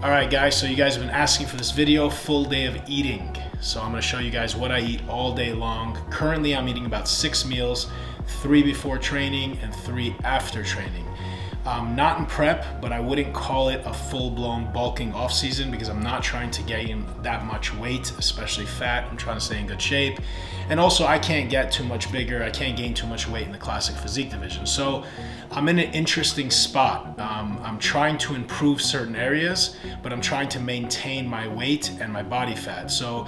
Alright guys, so you guys have been asking for this video, full day of eating. So I'm going to show you guys what I eat all day long. Currently I'm eating about 6 meals, 3 before training and 3 after training. Not in prep, but I wouldn't call it a full-blown bulking off season because I'm not trying to gain that much weight, especially fat. I'm trying to stay in good shape. And also I can't get too much bigger. I can't gain too much weight in the classic physique division. So I'm in an interesting spot. I'm trying to improve certain areas, but I'm trying to maintain my weight and my body fat. So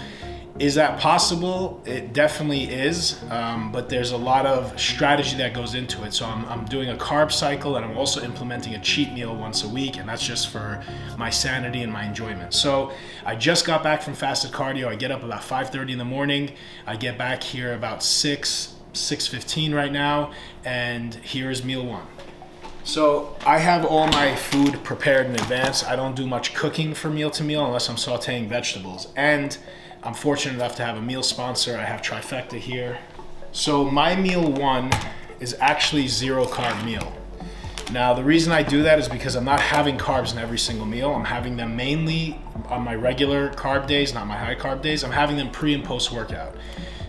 is that possible? It definitely is, but there's a lot of strategy that goes into it. So I'm doing a carb cycle and I'm also implementing a cheat meal once a week, and that's just for my sanity and my enjoyment. So I just got back from fasted cardio. I get up about 5:30 in the morning. I get back here about 6:15 right now, and here's meal one. So I have all my food prepared in advance. I don't do much cooking for meal to meal unless I'm sauteing vegetables. And I'm fortunate enough to have a meal sponsor. I have Trifecta here. So my meal one is actually 0 carb meal. Now the reason I do that is because I'm not having carbs in every single meal. I'm having them mainly on my regular carb days, not my high carb days. I'm having them pre and post workout.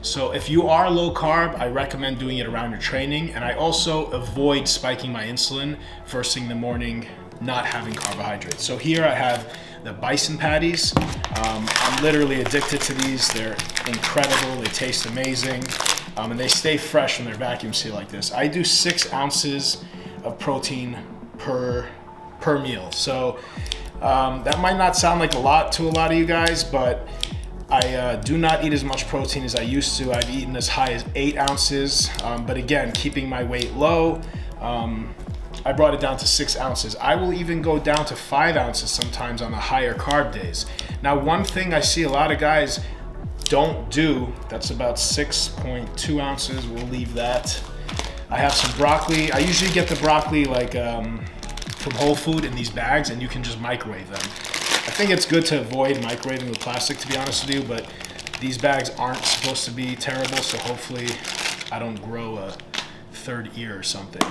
So if you are low carb, I recommend doing it around your training. And I also avoid spiking my insulin first thing in the morning, not having carbohydrates. So here I have the bison patties. I'm literally addicted to these. They're incredible. They taste amazing. And they stay fresh when they're vacuum sealed like this. I do 6 ounces of protein per meal. So that might not sound like a lot to a lot of you guys, but I do not eat as much protein as I used to. I've eaten as high as 8 ounces, but again, keeping my weight low, I brought it down to 6 ounces. I will even go down to 5 ounces sometimes on the higher carb days. Now, one thing I see a lot of guys don't do, that's about 6.2 ounces, we'll leave that. I have some broccoli. I usually get the broccoli like from Whole Food in these bags, and you can just microwave them. I think it's good to avoid microwaving with plastic, to be honest with you, but these bags aren't supposed to be terrible, so hopefully I don't grow a 3rd ear or something.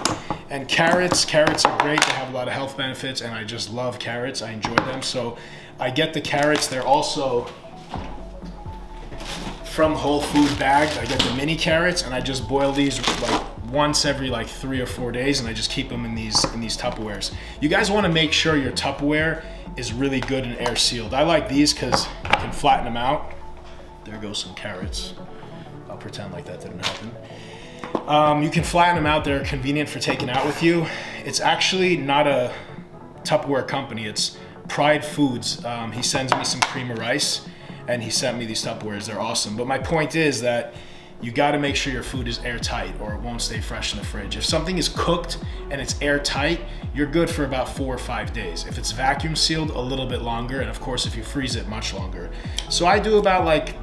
And carrots are great. They have a lot of health benefits, and I just love carrots. I enjoy them. So I get the carrots. They're also from Whole Food bagged. I get the mini carrots, and I just boil these like once every like 3 or 4 days, and I just keep them in these Tupperwares. You guys want to make sure your Tupperware is really good and air sealed. I like these because you can flatten them out. There goes some carrots. I'll pretend like that didn't happen. You can flatten them out. They're convenient for taking out with you. It's actually not a Tupperware company. It's Pride Foods. He sends me some cream of rice, and he sent me these Tupperwares. They're awesome. But my point is that you got to make sure your food is airtight or it won't stay fresh in the fridge. If something is cooked and it's airtight, you're good for about 4 or 5 days. If it's vacuum sealed, a little bit longer, and of course if you freeze it, much longer. So I do about like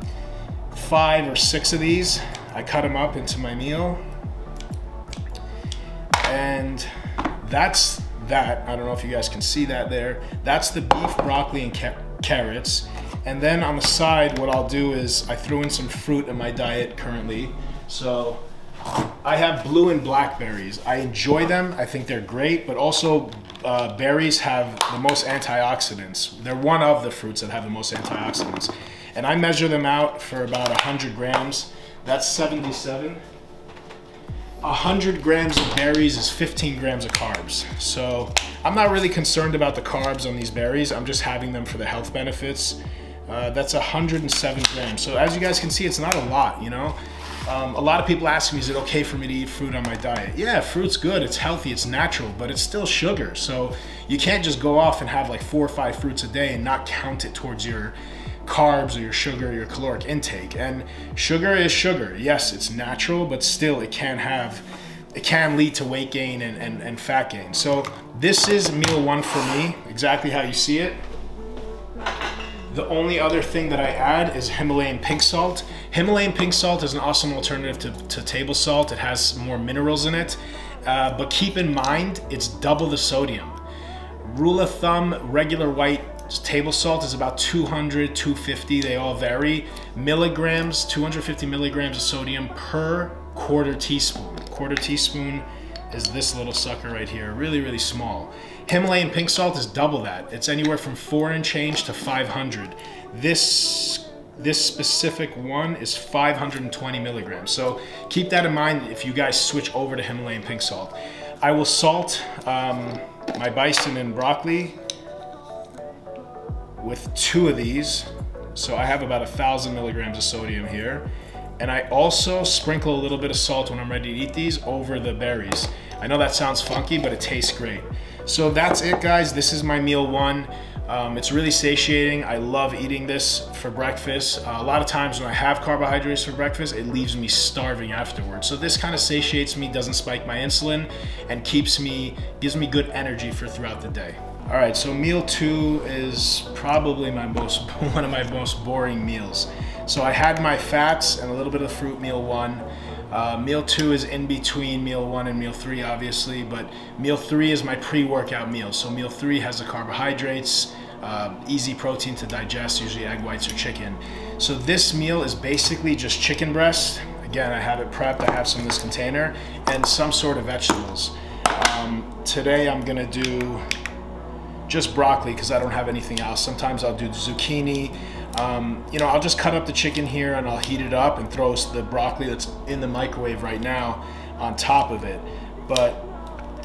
5 or 6 of these. I cut them up into my meal, and that's that. I don't know if you guys can see that there. That's the beef, broccoli, and carrots. And then on the side, what I'll do is I throw in some fruit in my diet currently. So I have blue and blackberries. I enjoy them. I think they're great, but also berries have the most antioxidants. They're one of the fruits that have the most antioxidants. And I measure them out for about 100 grams. That's 77. 100 grams of berries is 15 grams of carbs. So I'm not really concerned about the carbs on these berries. I'm just having them for the health benefits. That's 107 grams. So as you guys can see, it's not a lot, you know? A lot of people ask me, is it okay for me to eat fruit on my diet? Yeah, fruit's good, it's healthy, it's natural, but it's still sugar. So you can't just go off and have like 4 or 5 fruits a day and not count it towards your carbs or your sugar or your caloric intake. And sugar is sugar. Yes, it's natural, but still it can lead to weight gain and fat gain. So this is meal one for me, exactly how you see it. The only other thing that I add is Himalayan pink salt. Himalayan pink salt is an awesome alternative to table salt. It has more minerals in it, but keep in mind, it's double the sodium. Rule of thumb, regular white table salt is about 200, 250, they all vary. Milligrams, 250 milligrams of sodium per quarter teaspoon. Quarter teaspoon is this little sucker right here, really, really small. Himalayan pink salt is double that. It's anywhere from 4 and change to 500. This specific one is 520 milligrams. So keep that in mind if you guys switch over to Himalayan pink salt. I will salt my bison and broccoli with 2 of these. So I have about 1,000 milligrams of sodium here. And I also sprinkle a little bit of salt when I'm ready to eat these over the berries. I know that sounds funky, but it tastes great. So that's it, guys. This is my meal 1. It's really satiating. I love eating this for breakfast. A lot of times when I have carbohydrates for breakfast, it leaves me starving afterwards. So this kind of satiates me, doesn't spike my insulin, and gives me good energy for throughout the day. All right, so meal 2 is probably one of my most boring meals. So I had my fats and a little bit of fruit meal 1. Meal 2 is in between meal 1 and meal 3, obviously, but meal 3 is my pre-workout meal. So meal 3 has the carbohydrates, easy protein to digest, usually egg whites or chicken. So this meal is basically just chicken breast. Again, I have it prepped. I have some in this container and some sort of vegetables. Today I'm gonna do just broccoli because I don't have anything else. Sometimes I'll do zucchini. I'll just cut up the chicken here and I'll heat it up and throw the broccoli that's in the microwave right now on top of it. But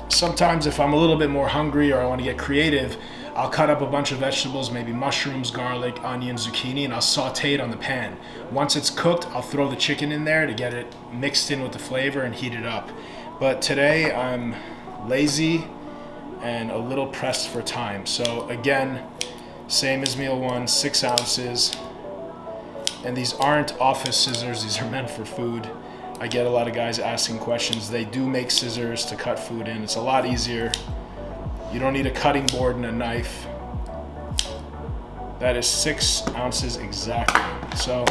sometimes if I'm a little bit more hungry or I want to get creative, I'll cut up a bunch of vegetables, maybe mushrooms, garlic, onion, zucchini, and I'll saute it on the pan. Once it's cooked, I'll throw the chicken in there to get it mixed in with the flavor and heat it up. But today I'm lazy and a little pressed for time. So again, same as meal 1, 6 ounces. And these aren't office scissors, these are meant for food. I get a lot of guys asking questions. They do make scissors to cut food in. It's a lot easier. You don't need a cutting board and a knife. That is 6 ounces exactly. So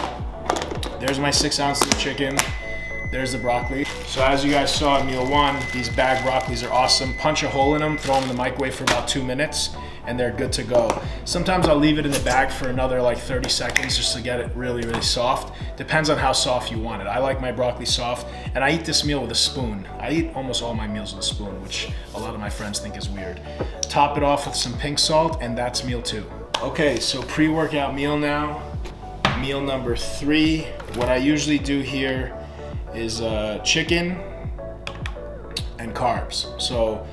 there's my 6 ounces of chicken. There's the broccoli. So as you guys saw in meal 1, these bagged broccolis are awesome. Punch a hole in them, throw them in the microwave for about 2 minutes, and they're good to go. Sometimes I'll leave it in the bag for another like 30 seconds just to get it really, really soft. Depends on how soft you want it. I like my broccoli soft, and I eat this meal with a spoon. I eat almost all my meals with a spoon, which a lot of my friends think is weird. Top it off with some pink salt, and that's meal 2. Okay, so pre-workout meal now. Meal number 3. What I usually do here is chicken and carbs. So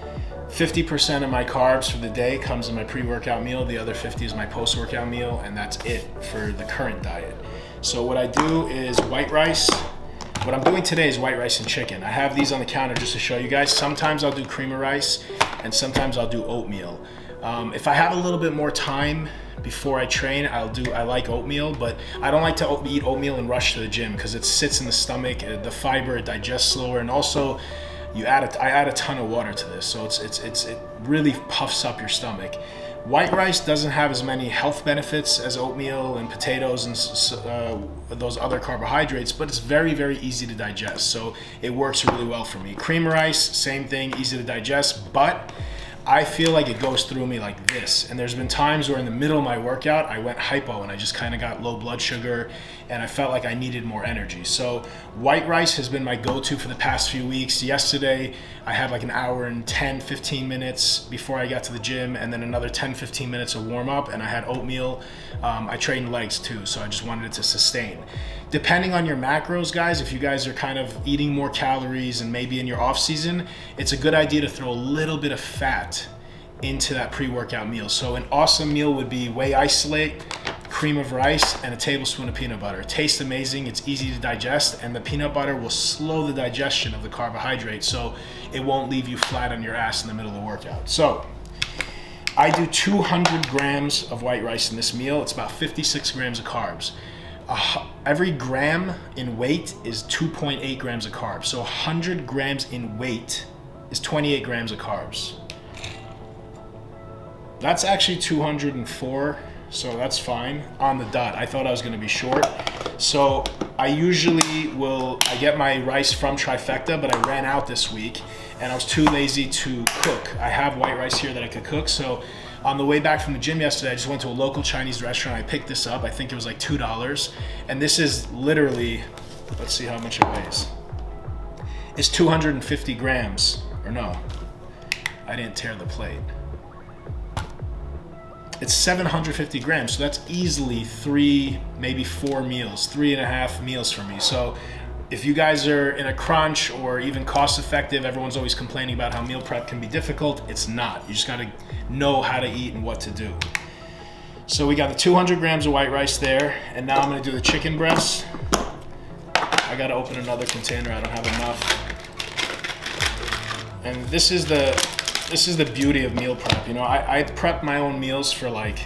50% of my carbs for the day comes in my pre-workout meal. The other 50 is my post-workout meal, and that's it for the current diet. So what I do is white rice. What I'm doing today is white rice and chicken. I have these on the counter just to show you guys. Sometimes I'll do cream of rice, and sometimes I'll do oatmeal. If I have a little bit more time before I train, I like oatmeal, but I don't like to eat oatmeal and rush to the gym because it sits in the stomach, the fiber, it digests slower, and also I add a ton of water to this, so it really puffs up your stomach. White rice doesn't have as many health benefits as oatmeal and potatoes and those other carbohydrates, but it's very, very easy to digest, so it works really well for me. Cream rice, same thing, easy to digest, but I feel like it goes through me like this. And there's been times where in the middle of my workout, I went hypo and I just kind of got low blood sugar and I felt like I needed more energy. So white rice has been my go-to for the past few weeks. Yesterday, I had like an hour and 10, 15 minutes before I got to the gym, and then another 10, 15 minutes of warm up, and I had oatmeal. I trained legs too, so I just wanted it to sustain. Depending on your macros, guys, if you guys are kind of eating more calories and maybe in your off season, it's a good idea to throw a little bit of fat into that pre-workout meal. So an awesome meal would be whey isolate, cream of rice, and a tablespoon of peanut butter. It tastes amazing, it's easy to digest, and the peanut butter will slow the digestion of the carbohydrates, so it won't leave you flat on your ass in the middle of the workout. So I do 200 grams of white rice in this meal. It's about 56 grams of carbs. Every gram in weight is 2.8 grams of carbs. So 100 grams in weight is 28 grams of carbs. That's actually 204, so that's fine on the dot. I thought I was gonna be short. So I get my rice from Trifecta, but I ran out this week and I was too lazy to cook. I have white rice here that I could cook, so on the way back from the gym yesterday, I just went to a local Chinese restaurant. I picked this up. I think it was like $2. And this is literally, let's see how much it weighs. It's 250 grams, or no, I didn't tear the plate. it's 750 grams. So that's easily 3, maybe 4 meals, 3.5 meals for me. So if you guys are in a crunch or even cost effective, everyone's always complaining about how meal prep can be difficult. It's not. You just gotta know how to eat and what to do. So we got the 200 grams of white rice there, and now I'm gonna do the chicken breast. I gotta open another container, I don't have enough. And this is the beauty of meal prep. You know, I prepped my own meals for like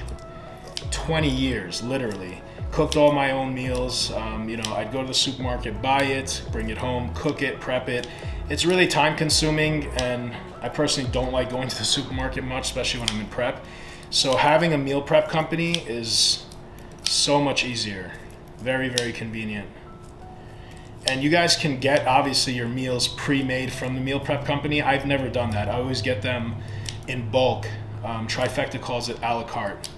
20 years, literally. Cooked all my own meals. You know, I'd go to the supermarket, buy it, bring it home, cook it, prep it. It's really time consuming, and I personally don't like going to the supermarket much, especially when I'm in prep. So having a meal prep company is so much easier. Very, very convenient. And you guys can get, obviously, your meals pre-made from the meal prep company. I've never done that. I always get them in bulk. Trifecta calls it a la carte.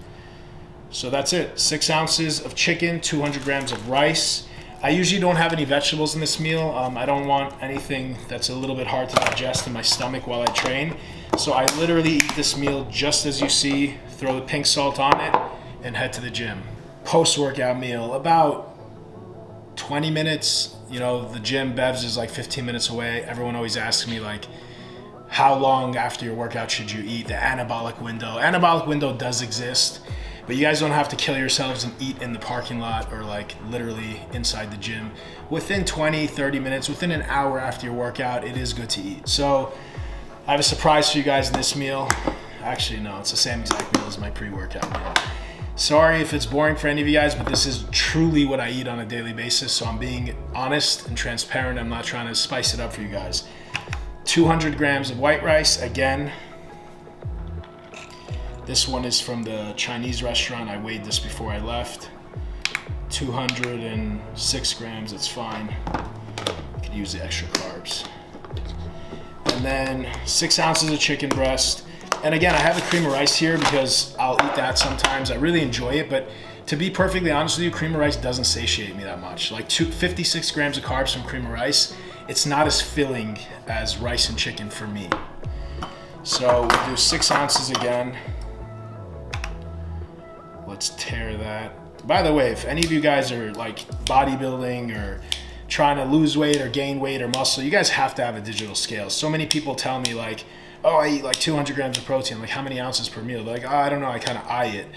So that's it. 6 ounces of chicken, 200 grams of rice. I usually don't have any vegetables in this meal. I don't want anything that's a little bit hard to digest in my stomach while I train. So I literally eat this meal just as you see, throw the pink salt on it, and head to the gym. Post-workout meal, about 20 minutes. You know, the gym, Bev's, is like 15 minutes away. Everyone always asks me, like, how long after your workout should you eat? The anabolic window. Anabolic window does exist, but you guys don't have to kill yourselves and eat in the parking lot or like literally inside the gym. Within 20, 30 minutes, within an hour after your workout, it is good to eat. So I have a surprise for you guys in this meal. Actually, no, it's the same exact meal as my pre-workout meal. Sorry if it's boring for any of you guys, but this is truly what I eat on a daily basis. So I'm being honest and transparent. I'm not trying to spice it up for you guys. 200 grams of white rice, again. This one is from the Chinese restaurant. I weighed this before I left. 206 grams, it's fine. I could use the extra carbs. And then 6 ounces of chicken breast. And again, I have the cream of rice here because I'll eat that sometimes. I really enjoy it, but to be perfectly honest with you, cream of rice doesn't satiate me that much. Like 56 grams of carbs from cream of rice, it's not as filling as rice and chicken for me. So we'll do 6 ounces again. Let's tear that. By the way, if any of you guys are like bodybuilding or trying to lose weight or gain weight or muscle, you guys have to have a digital scale. So many people tell me like, oh, I eat like 200 grams of protein. Like, how many ounces per meal? They're like, oh, I don't know, I kind of eye it.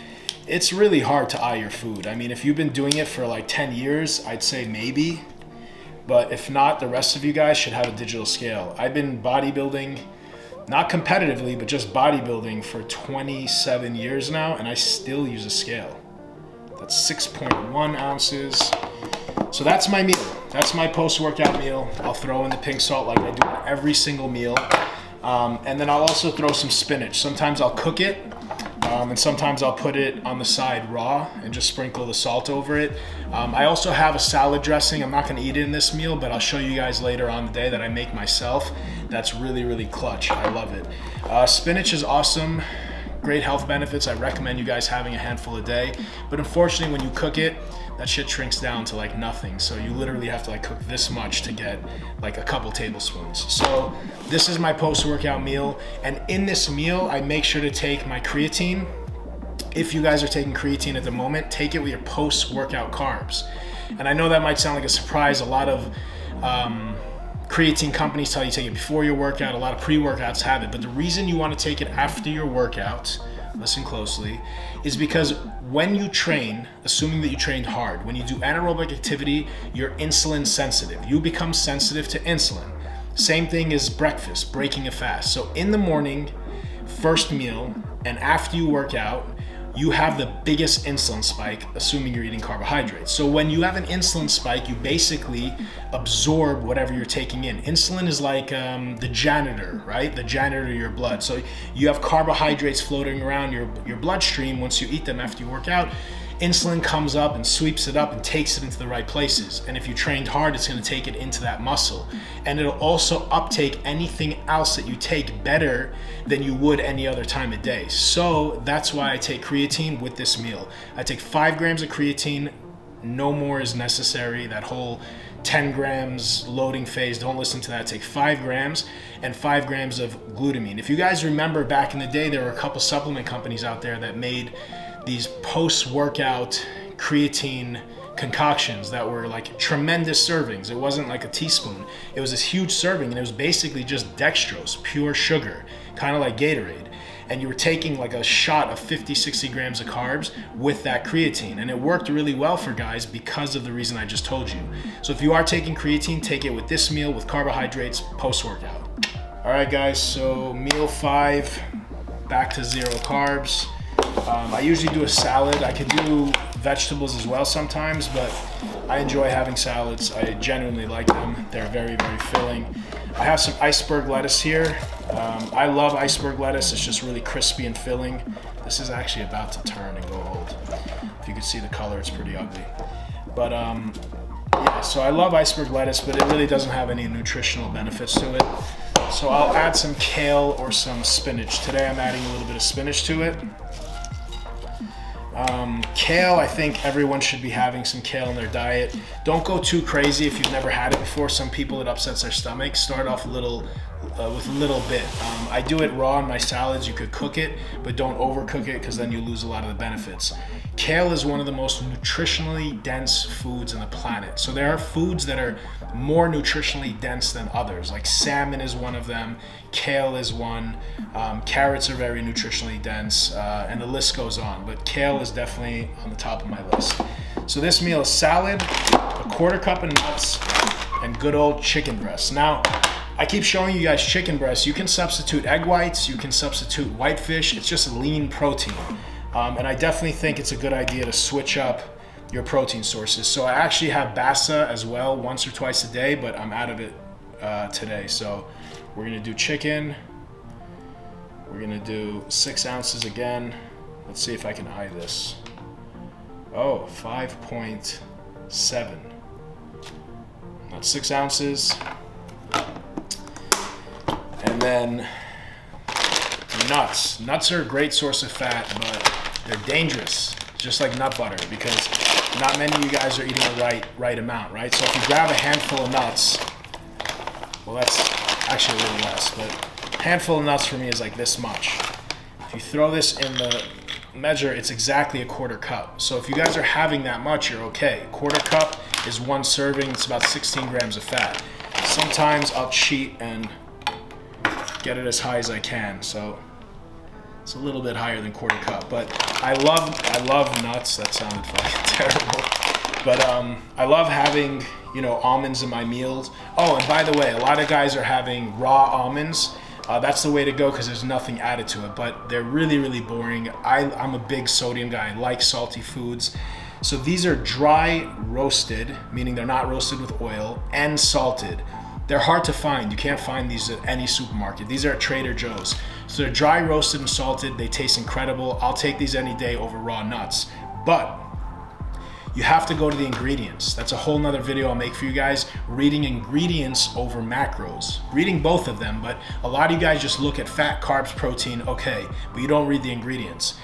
It's really hard to eye your food. I mean, if you've been doing it for like 10 years, I'd say maybe. But if not, the rest of you guys should have a digital scale. I've been bodybuilding, not competitively, but just bodybuilding for 27 years now, and I still use a scale. That's 6.1 ounces. So that's my meal. That's my post-workout meal. I'll throw in the pink salt like I do in every single meal. And then I'll also throw some spinach. Sometimes I'll cook it, and sometimes I'll put it on the side raw and just sprinkle the salt over it. I also have a salad dressing. I'm not going to eat it in this meal, but I'll show you guys later on the day that I make myself. That's really, really clutch. I love it. Spinach is awesome. Great health benefits. I recommend you guys having a handful a day. But unfortunately, when you cook it, that shit shrinks down to like nothing. So you literally have to like cook this much to get like a couple tablespoons. So this is my post-workout meal. And in this meal, I make sure to take my creatine. If you guys are taking creatine at the moment, take it with your post-workout carbs. And I know that might sound like a surprise. A lot of creatine companies tell you to take it before your workout. A lot of pre-workouts have it. But the reason you want to take it after your workout, listen closely, is because when you train, assuming that you trained hard, when you do anaerobic activity, you're insulin sensitive. You become sensitive to insulin. Same thing as breakfast, breaking a fast. So in the morning, first meal, and after you work out, you have the biggest insulin spike, assuming you're eating carbohydrates. So when you have an insulin spike, you basically absorb whatever you're taking in. Insulin is like the janitor, right? The janitor of your blood. So you have carbohydrates floating around your bloodstream. Once you eat them after you work out, insulin comes up and sweeps it up and takes it into the right places. And if you trained hard, it's going to take it into that muscle. And it'll also uptake anything else that you take better than you would any other time of day. So that's why I take creatine with this meal. I take 5 grams of creatine No more is necessary. That whole 10 grams loading phase, don't listen to that. Take 5 grams and 5 grams of glutamine. If you guys remember back in the day, there were a couple supplement companies out there that made these post-workout creatine concoctions that were like tremendous servings. It wasn't like a teaspoon. It was this huge serving, and it was basically just dextrose, pure sugar, kind of like Gatorade. And you were taking like a shot of 50, 60 grams of carbs with that creatine. And it worked really well for guys because of the reason I just told you. So if you are taking creatine, take it with this meal with carbohydrates post-workout. All right, guys, so meal 5, back to 0 carbs. I usually do a salad. I can do vegetables as well sometimes, but I enjoy having salads. I genuinely like them. They're very, very filling. I have some iceberg lettuce here. I love iceberg lettuce. It's just really crispy and filling. This is actually about to turn and go old. If you can see the color, it's pretty ugly. But yeah, so I love iceberg lettuce, but it really doesn't have any nutritional benefits to it. So I'll add some kale or some spinach. Today I'm adding a little bit of spinach to it. Kale, I think everyone should be having some kale in their diet. Don't go too crazy if you've never had it before. Some people, it upsets their stomach. Start off with a little bit. I do it raw in my salads. You could cook it, but don't overcook it because then you lose a lot of the benefits. Kale is one of the most nutritionally dense foods on the planet. So there are foods that are more nutritionally dense than others. Like salmon is one of them. Kale is one. Carrots are very nutritionally dense, and the list goes on. But kale is definitely on the top of my list. So this meal is salad, a quarter cup of nuts, and good old chicken breast. Now, I keep showing you guys chicken breast. You can substitute egg whites. You can substitute whitefish. It's just lean protein. And I definitely think it's a good idea to switch up your protein sources. So I actually have basa as well once or twice a day, but I'm out of it today. So we're gonna do chicken. We're gonna do 6 ounces again. Let's see if I can eye this. Oh, 5.7. That's 6 ounces. And then nuts. Nuts are a great source of fat, but they're dangerous, just like nut butter, because not many of you guys are eating the right amount, right? So if you grab a handful of nuts, well, that's actually a little less, but a handful of nuts for me is like this much. If you throw this in the measure, it's exactly a quarter cup. So if you guys are having that much, you're okay. A quarter cup is 1 serving. It's about 16 grams of fat. Sometimes I'll cheat and get it as high as I can. So it's a little bit higher than quarter cup, but I love nuts. That sounded fucking terrible. But I love having, you know, almonds in my meals. Oh, and by the way, a lot of guys are having raw almonds. That's the way to go because there's nothing added to it, but they're really, really boring. I'm a big sodium guy. I like salty foods. So these are dry roasted, meaning they're not roasted with oil, and salted. They're hard to find. You can't find these at any supermarket. These are at Trader Joe's. So they're dry roasted and salted. They taste incredible. I'll take these any day over raw nuts. But you have to go to the ingredients. That's a whole nother video I'll make for you guys. Reading ingredients over macros. Reading both of them, but a lot of you guys just look at fat, carbs, protein, okay, but you don't read the ingredients.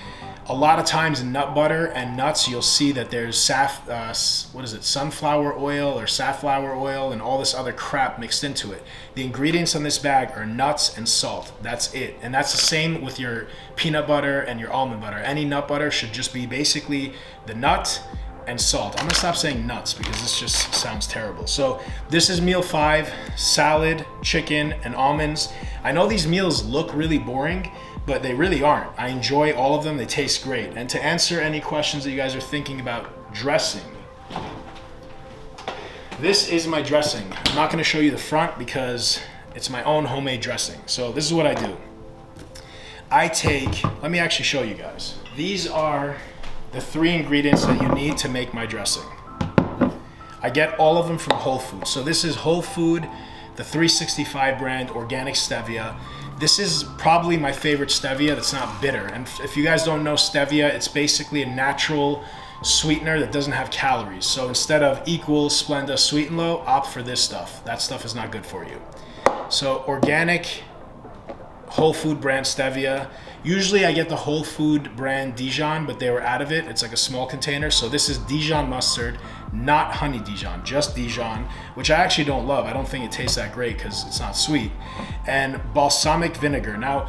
A lot of times in nut butter and nuts, you'll see that there's sunflower oil or safflower oil and all this other crap mixed into it. The ingredients on this bag are nuts and salt. That's it. And that's the same with your peanut butter and your almond butter. Any nut butter should just be basically the nut and salt. I'm gonna stop saying nuts because this just sounds terrible. So this is meal 5, salad, chicken, and almonds. I know these meals look really boring, but they really aren't. I enjoy all of them. They taste great. And to answer any questions that you guys are thinking about dressing, this is my dressing. I'm not gonna show you the front because it's my own homemade dressing. So this is what I do. Let me actually show you guys. These are the 3 ingredients that you need to make my dressing. I get all of them from Whole Foods. So this is Whole Food, the 365 brand, organic stevia. This is probably my favorite stevia that's not bitter. And if you guys don't know stevia, it's basically a natural sweetener that doesn't have calories. So instead of Equal, Splenda, Sweet and Low, opt for this stuff. That stuff is not good for you. So organic whole food brand stevia. Usually I get the whole food brand Dijon, but they were out of it. It's like a small container. So this is Dijon mustard, not honey Dijon, just Dijon, which I actually don't love. I don't think it tastes that great because it's not sweet. And balsamic vinegar. Now,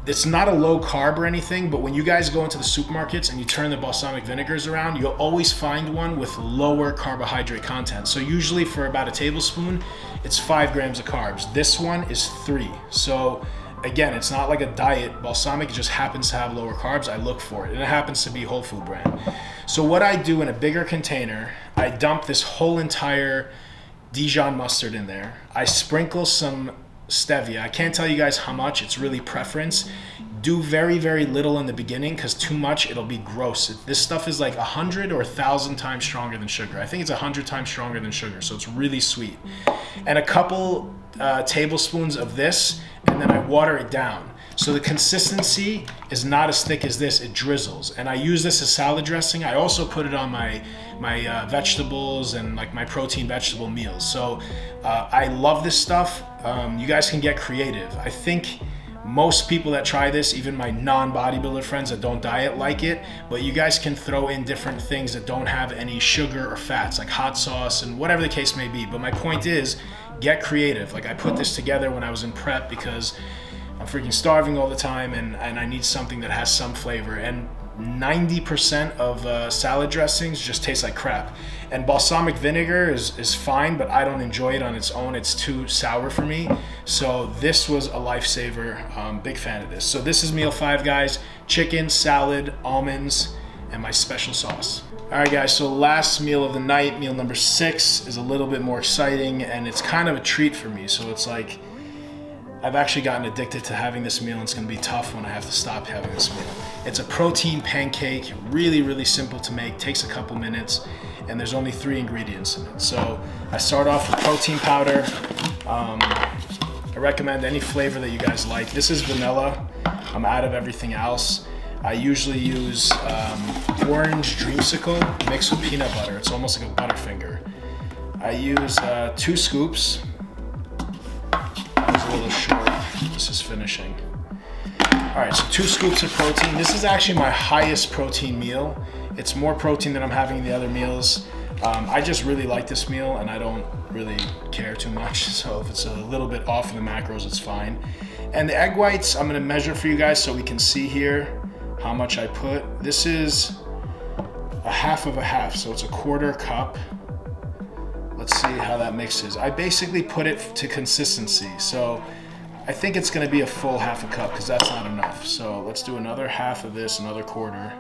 it's not a low carb or anything, but when you guys go into the supermarkets and you turn the balsamic vinegars around, you'll always find one with lower carbohydrate content. So usually for about a tablespoon, it's 5 grams of carbs. This one is 3. So again, it's not like a diet balsamic, it just happens to have lower carbs. I look for it, and it happens to be whole food brand. So what I do in a bigger container, I dump this whole entire Dijon mustard in there. I sprinkle some stevia. I can't tell you guys how much, it's really preference. Do very, very little in the beginning, because too much, it'll be gross. This stuff is like 100 or 1,000 times stronger than sugar. I think it's 100 times stronger than sugar, so it's really sweet. And a couple tablespoons of this, and then I water it down. So the consistency is not as thick as this, it drizzles. And I use this as salad dressing. I also put it on my vegetables and like my protein vegetable meals. So I love this stuff. You guys can get creative. I think most people that try this, even my non-bodybuilder friends that don't diet, like it, but you guys can throw in different things that don't have any sugar or fats, like hot sauce and whatever the case may be. But my point is, get creative. Like I put this together when I was in prep because I'm freaking starving all the time, and I need something that has some flavor. And 90% of salad dressings just taste like crap. And balsamic vinegar is fine, but I don't enjoy it on its own. It's too sour for me. So this was a lifesaver. Big fan of this. So this is meal 5, guys. Chicken, salad, almonds, and my special sauce. All right, guys, so last meal of the night, meal number 6, is a little bit more exciting, and it's kind of a treat for me. So it's like, I've actually gotten addicted to having this meal, and it's gonna be tough when I have to stop having this meal. It's a protein pancake, really, really simple to make, takes a couple minutes, and there's only 3 ingredients in it. So I start off with protein powder. I recommend any flavor that you guys like. This is vanilla. I'm out of everything else. I usually use orange dreamsicle mixed with peanut butter. It's almost like a Butterfinger. I use 2 scoops. That was a little short. This is finishing. All right, so 2 scoops of protein. This is actually my highest protein meal. It's more protein than I'm having in the other meals. I just really like this meal, and I don't really care too much. So if it's a little bit off in the macros, it's fine. And the egg whites, I'm gonna measure for you guys so we can see here how much I put. This is a half of a half, so it's a 1/4 cup. Let's see how that mixes. I basically put it to consistency. So I think it's gonna be a full half a cup because that's not enough. So let's do another half of this, another 1/4.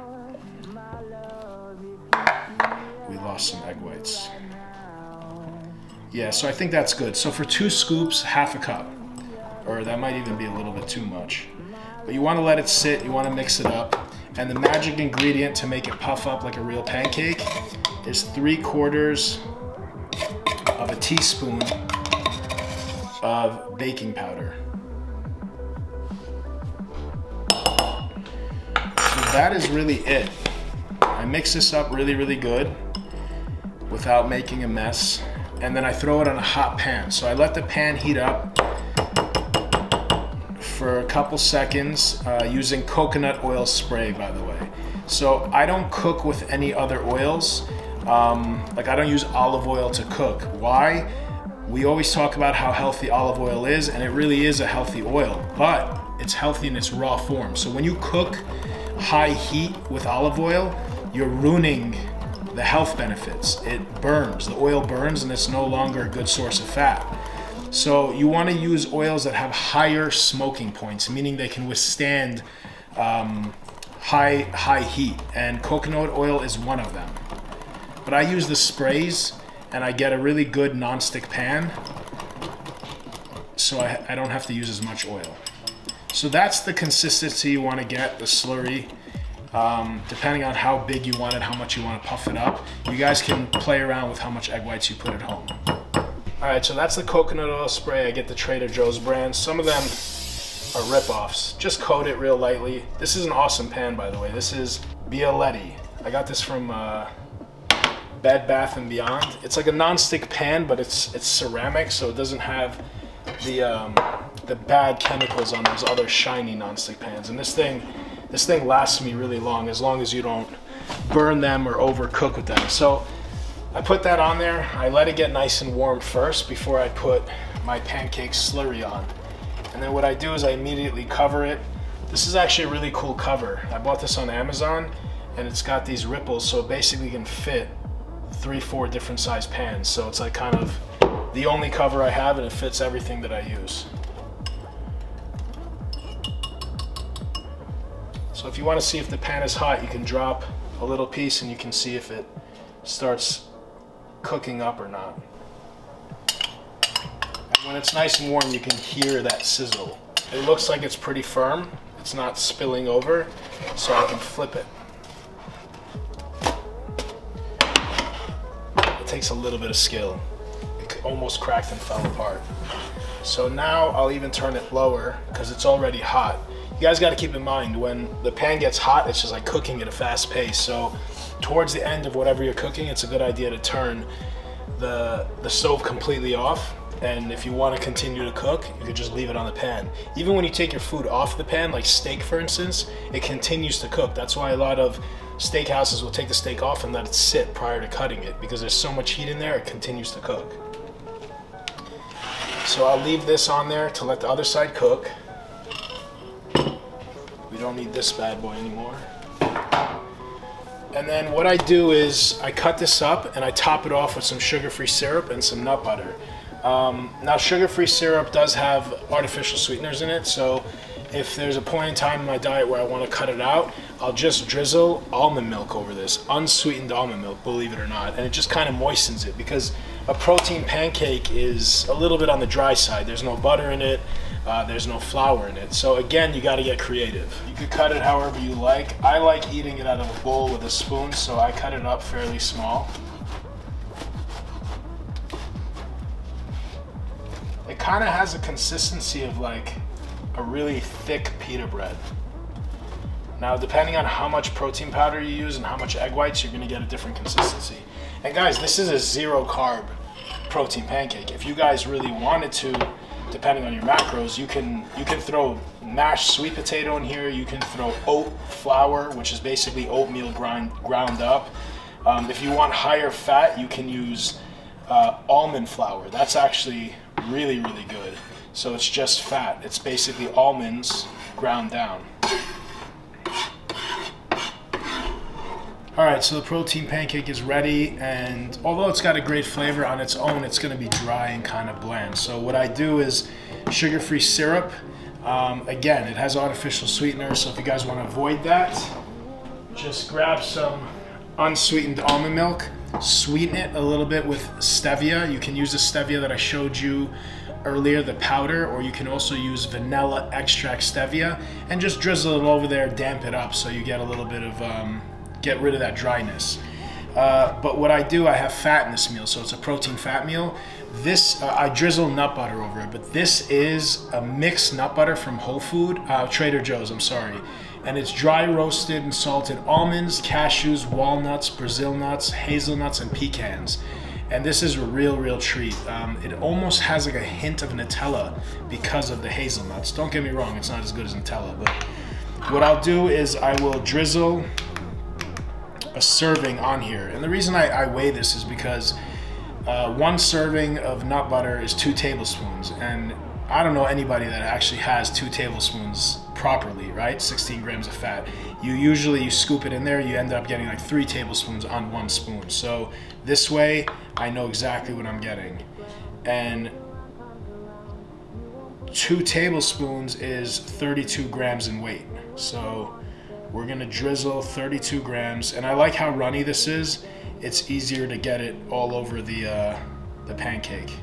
We lost some egg whites. Yeah, so I think that's good. So for 2 scoops, half a cup. Or that might even be a little bit too much. But you wanna let it sit, you wanna mix it up. And the magic ingredient to make it puff up like a real pancake is 3/4 of a teaspoon of baking powder. So that is really it. I mix this up really, really good without making a mess. And then I throw it on a hot pan. So I let the pan heat up for a couple seconds using coconut oil spray, by the way. So I don't cook with any other oils. Like I don't use olive oil to cook. Why? We always talk about how healthy olive oil is, and it really is a healthy oil, but it's healthy in its raw form. So when you cook high heat with olive oil, you're ruining the health benefits. It burns, the oil burns, and it's no longer a good source of fat. So you want to use oils that have higher smoking points, meaning they can withstand high heat, and coconut oil is one of them. But I use the sprays, and I get a really good non-stick pan, so I don't have to use as much oil. So that's the consistency you want to get, the slurry. Depending on how big you want it, how much you want to puff it up. You guys can play around with how much egg whites you put at home. All right, so that's the coconut oil spray. I get the Trader Joe's brand. Some of them are rip-offs. Just coat it real lightly. This is an awesome pan, by the way. This is Bialetti. I got this from Bed Bath & Beyond. It's like a non-stick pan, but it's ceramic, so it doesn't have the the bad chemicals on those other shiny nonstick pans. And this thing lasts me really long as you don't burn them or overcook with them. So I put that on there. I let it get nice and warm first before I put my pancake slurry on. And then what I do is I immediately cover it. This is actually a really cool cover. I bought this on Amazon, and it's got these ripples, so it basically can fit 3-4 different size pans. So it's like kind of the only cover I have, and it fits everything that I use. So if you want to see if the pan is hot, you can drop a little piece and you can see if it starts cooking up or not. And when it's nice and warm, you can hear that sizzle. It looks like it's pretty firm. It's not spilling over, so I can flip it. It takes a little bit of skill. It almost cracked and fell apart. So now I'll even turn it lower because it's already hot. You guys got to keep in mind, when the pan gets hot, it's just like cooking at a fast pace. So towards the end of whatever you're cooking, it's a good idea to turn the stove completely off. And if you want to continue to cook, you could just leave it on the pan. Even when you take your food off the pan, like steak for instance, it continues to cook. That's why a lot of steakhouses will take the steak off and let it sit prior to cutting it, because there's so much heat in there, it continues to cook. So I'll leave this on there to let the other side cook. We don't need this bad boy anymore. And then what I do is I cut this up and I top it off with some sugar-free syrup and some nut butter. Now sugar-free syrup does have artificial sweeteners in it, so if there's a point in time in my diet where I want to cut it out, I'll just drizzle almond milk over this, unsweetened almond milk, believe it or not, and it just kind of moistens it, because a protein pancake is a little bit on the dry side. There's no butter in it, there's no flour in it, so again, you got to get creative. You could cut it however you like. I like eating it out of a bowl with a spoon, so I cut it up fairly small. It kind of has a consistency of like a really thick pita bread. Now, depending on how much protein powder you use and how much egg whites, you're gonna get a different consistency. And guys, this is a 0 carb protein pancake. If you guys really wanted to, depending on your macros, you can throw mashed sweet potato in here. You can throw oat flour, which is basically oatmeal ground up. If you want higher fat, you can use almond flour. That's actually really, really good. So it's just fat. It's basically almonds ground down. All right, so the protein pancake is ready, and although it's got a great flavor on its own, it's gonna be dry and kind of bland. So what I do is sugar-free syrup. Again, it has artificial sweeteners, so if you guys wanna avoid that, just grab some unsweetened almond milk, sweeten it a little bit with stevia. You can use the stevia that I showed you earlier, the powder, or you can also use vanilla extract stevia and just drizzle it over there, damp it up so you get a little bit of, get rid of that dryness. But what I do, I have fat in this meal, so it's a protein fat meal. This, I drizzle nut butter over it, but this is a mixed nut butter from Trader Joe's, I'm sorry. And it's dry roasted and salted almonds, cashews, walnuts, Brazil nuts, hazelnuts, and pecans. And this is a real treat. It almost has like a hint of Nutella because of the hazelnuts. Don't get me wrong, it's not as good as Nutella, but what I'll do is I will drizzle a serving on here. And the reason I weigh this is because 1 serving of nut butter is 2 tablespoons. And I don't know anybody that actually has 2 tablespoons properly, right? 16 grams of fat. You scoop it in there, you end up getting like 3 tablespoons on 1 spoon. So this way, I know exactly what I'm getting. And 2 tablespoons is 32 grams in weight. So we're gonna drizzle 32 grams. And I like how runny this is. It's easier to get it all over the pancake.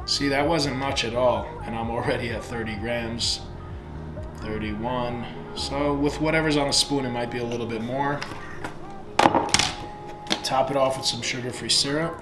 See, that wasn't much at all, and I'm already at 30 grams, 31. So with whatever's on the spoon, it might be a little bit more. Top it off with some sugar-free syrup.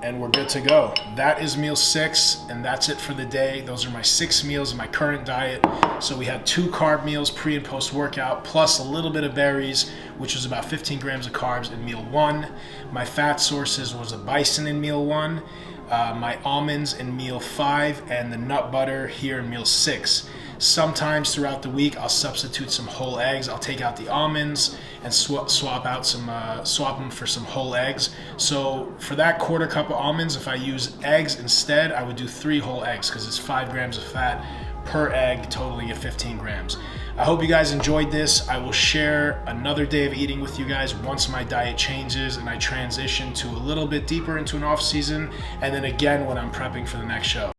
And and we're good to go. That is meal 6, and that's it for the day. Those are my 6 meals in my current diet. So we had 2 carb meals pre and post workout, plus a little bit of berries, which was about 15 grams of carbs in meal 1. My fat sources was a bison in meal 1, my almonds in meal 5, and the nut butter here in meal 6. Sometimes throughout the week, I'll substitute some whole eggs. I'll take out the almonds and swap them for some whole eggs. So for that quarter cup of almonds, if I use eggs instead, I would do 3 whole eggs because it's 5 grams of fat per egg, totaling at 15 grams. I hope you guys enjoyed this. I will share another day of eating with you guys once my diet changes and I transition to a little bit deeper into an off season, and then again when I'm prepping for the next show.